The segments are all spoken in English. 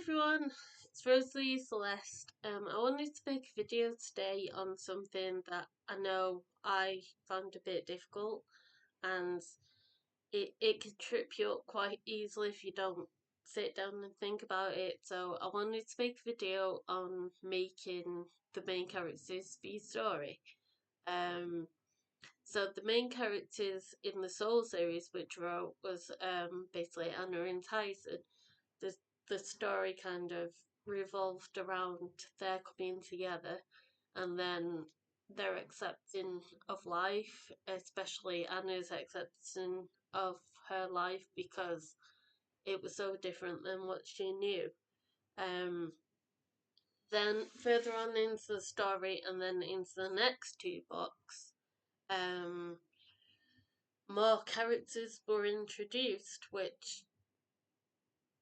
everyone, it's Rosalie Celeste. I wanted to make a video today on something that I know I found a bit difficult, and it can trip you up quite easily if you don't sit down and think about it. So I wanted to make a video on making the main characters for your story. So the main characters in the Soul series, which wrote, was basically Anna and Tyson. The the story kind of revolved around their coming together, and then their accepting of life, especially Anna's accepting of her life because it was so different than what she knew. Um, then further on into the story, and then into the next two books, um, more characters were introduced, which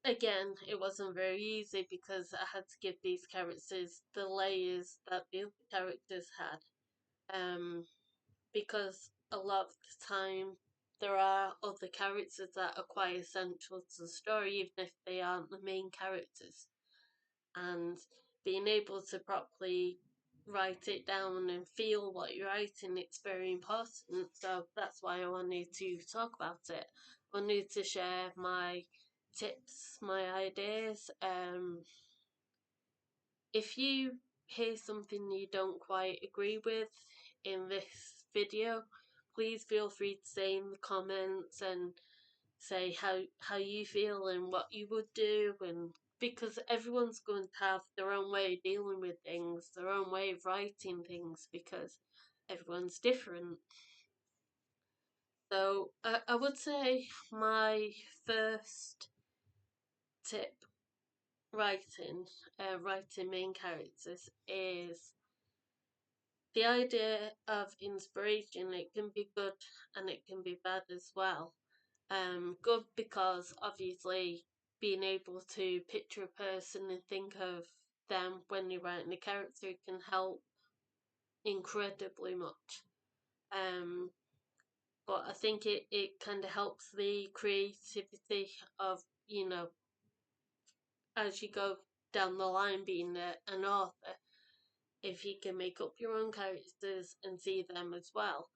again, it wasn't very easy because I had to give these characters the layers that the other characters had. Because a lot of the time there are other characters that are quite essential to the story, even if they aren't the main characters. And being able to properly write it down and feel what you're writing, it's very important. So that's why I wanted to talk about it. I wanted to share my tips, my ideas. If you hear something you don't quite agree with in this video, please feel free to say in the comments and say how you feel and what you would do, and because everyone's going to have their own way of dealing with things, their own way of writing things, because everyone's different. So I would say my first tip writing main characters is the idea of inspiration. It can be good and it can be bad as well. Good because obviously being able to picture a person and think of them when you're writing a character can help incredibly much. Um, but I think it kind of helps the creativity of, as you go down the line being an author, if you can make up your own characters and see them as well.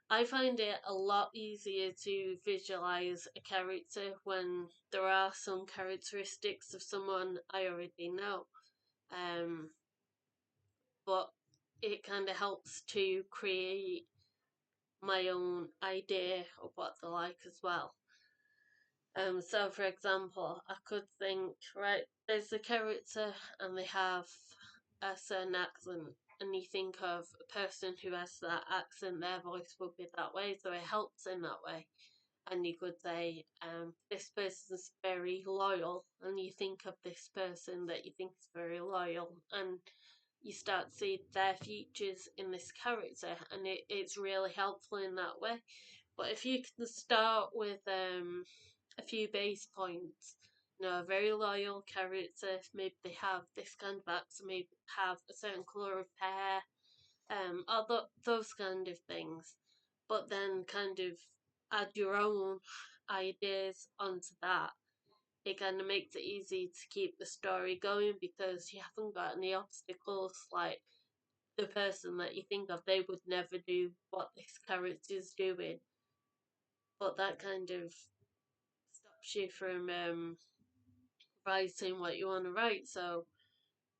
I find it a lot easier to visualize a character when there are some characteristics of someone I already know. Um, but it kind of helps to create my own idea of what they're like as well. So for example, I could think, right, there's a character and they have a certain accent, and you think of a person who has that accent, their voice would be that way, so it helps in that way. And you could say, this person's very loyal, and you think of this person that you think is very loyal, and you start to see their features in this character, and it's really helpful in that way. But if you can start with a few base points, a very loyal character, maybe they have this kind of accent, maybe have a certain colour of hair, or those kind of things. But then kind of add your own ideas onto that. It kind of makes it easy to keep the story going because you haven't got any obstacles like the person that you think of, they would never do what this character's doing. But that kind of stops you from writing what you want to write, so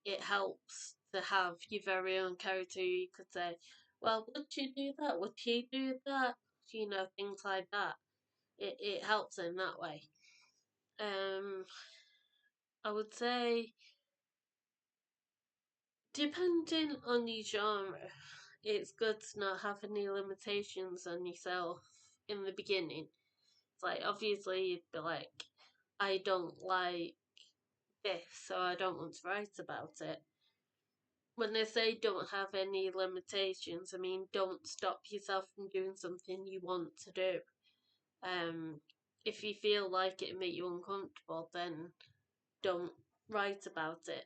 it helps to have your very own character. You could say, well, would you do that? Would he do that? Things like that. It helps in that way. I would say, depending on your genre, it's good to not have any limitations on yourself in the beginning. It's like, obviously, you'd be like, I don't like this, so I don't want to write about it. When I say don't have any limitations, I mean don't stop yourself from doing something you want to do. If you feel like it make you uncomfortable, then don't write about it.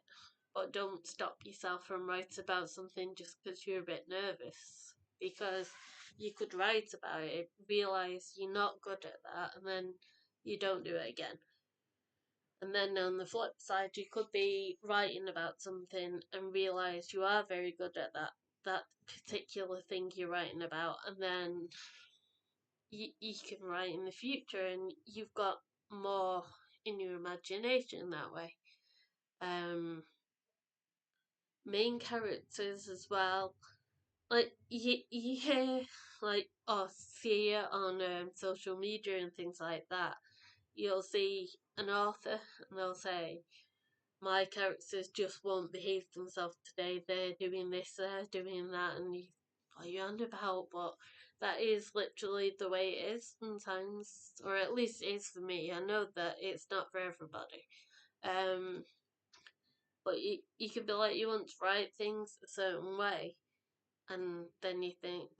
But don't stop yourself from writing about something just because you're a bit nervous. Because you could write about it, realise you're not good at that, and then you don't do it again. And then on the flip side, you could be writing about something and realize you are very good at that particular thing you're writing about, and then you can write in the future, and you've got more in your imagination that way. Um, Main characters as well. Like you hear like or see it on social media and things like that. You'll see an author and they'll say, my characters just won't behave themselves today. They're doing this, they're doing that, and you, what are you on about? But that is literally the way it is sometimes, or at least it is for me. I know that it's not for everybody. Um, but you can be like, you want to write things a certain way, and then you think,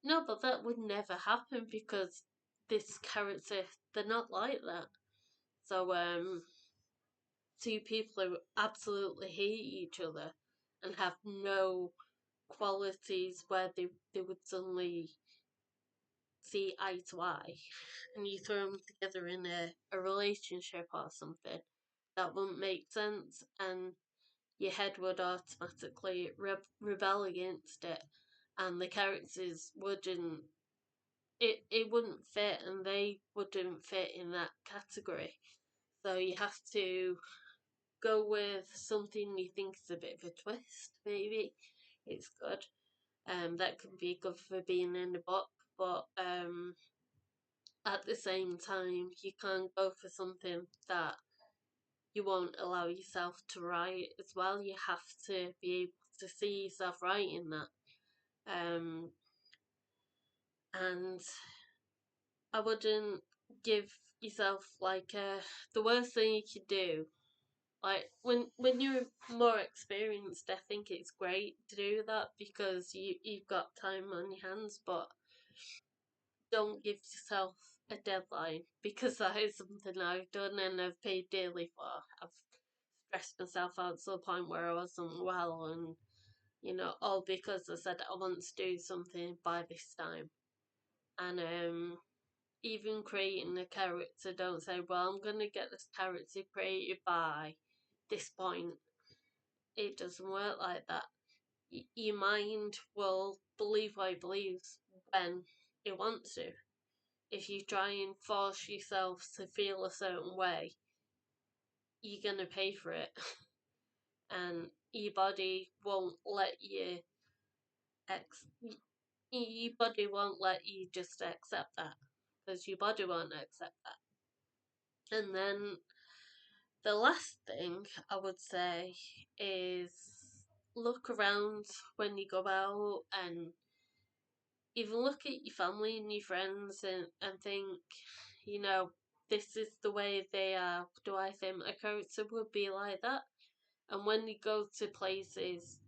no, but that would never happen because this character, they're not like that. So, two people who absolutely hate each other and have no qualities where they would suddenly see eye to eye, and you throw them together in a relationship or something, that wouldn't make sense, and your head would automatically rebel against it, and the characters wouldn't, it wouldn't fit, and they wouldn't fit in that category. So you have to go with something you think is a bit of a twist, maybe. It's good. That could be good for being in a book, but at the same time, you can't go for something that you won't allow yourself to write as well. You have to be able to see yourself writing that. Um, and I wouldn't give yourself like the worst thing you could do. Like when you're more experienced, I think it's great to do that because you've got time on your hands, but don't give yourself a deadline because that is something I've done and I've paid dearly for. I've stressed myself out to the point where I wasn't well, and all because I said I want to do something by this time. And even creating a character, don't say, well, I'm gonna get this character created by this point. It doesn't work like that. Your mind will believe what it believes when it wants to. If you try and force yourself to feel a certain way, you're gonna pay for it, and your body won't let you. Ex- your body won't let you just accept that because your body won't accept that. And then the last thing I would say is look around when you go out, and even look at your family and your friends, and think, you know, this is the way they are. Do I think a character would be like that? And when you go to places,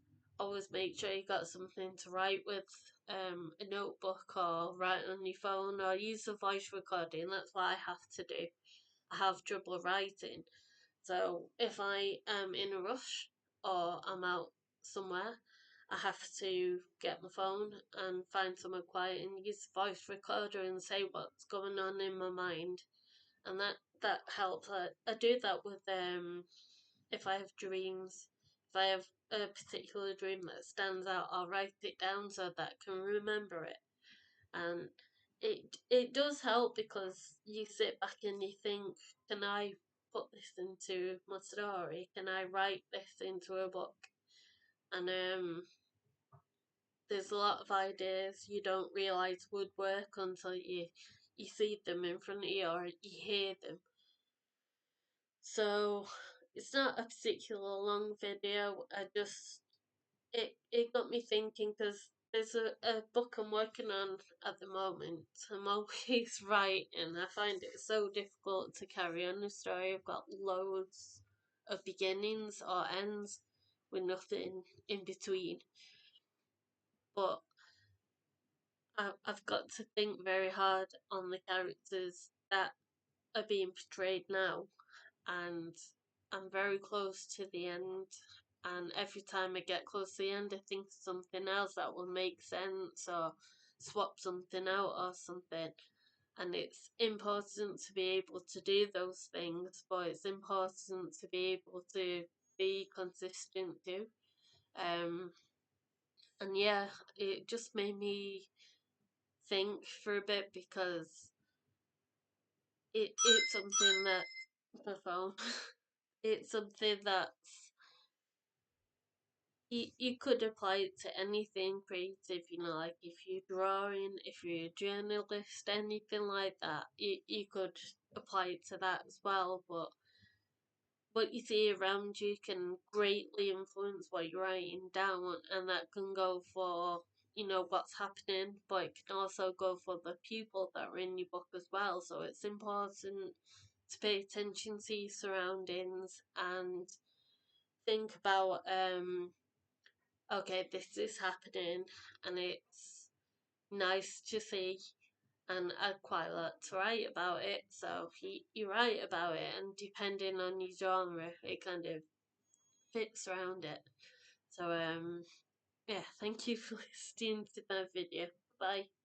always make sure you got something to write with, a notebook, or write on your phone, or use a voice recording. That's what I have to do. I have trouble writing. So if I am in a rush or I'm out somewhere, I have to get my phone and find somewhere quiet and use the voice recorder and say what's going on in my mind, and that helps. I do that with if I have dreams. If I have a particular dream that stands out, I'll write it down so that I can remember it. And it does help because you sit back and you think, can I put this into my story? Can I write this into a book? And there's a lot of ideas you don't realise would work until you see them in front of you or you hear them. So it's not a particular long video. It got me thinking because there's a book I'm working on at the moment. I'm always writing. I find it so difficult to carry on a story. I've got loads of beginnings or ends with nothing in between. But I've got to think very hard on the characters that are being portrayed now, and I'm very close to the end. And every time I get close to the end, I think of something else that will make sense, or swap something out or something. and it's important to be able to do those things, but it's important to be able to be consistent too. Um, and yeah, it just made me think for a bit because it's something that my phone it's something that's you could apply it to anything creative, like if you're drawing, if you're a journalist, anything like that, you could apply it to that as well. But what you see around you can greatly influence what you're writing down, and that can go for, what's happening, but it can also go for the people that are in your book as well. So it's important to pay attention to your surroundings and think about, okay, this is happening and it's nice to see, and I'd quite like to write about it. So you write about it, and depending on your genre, it kind of fits around it. So yeah, thank you for listening to my video. Bye.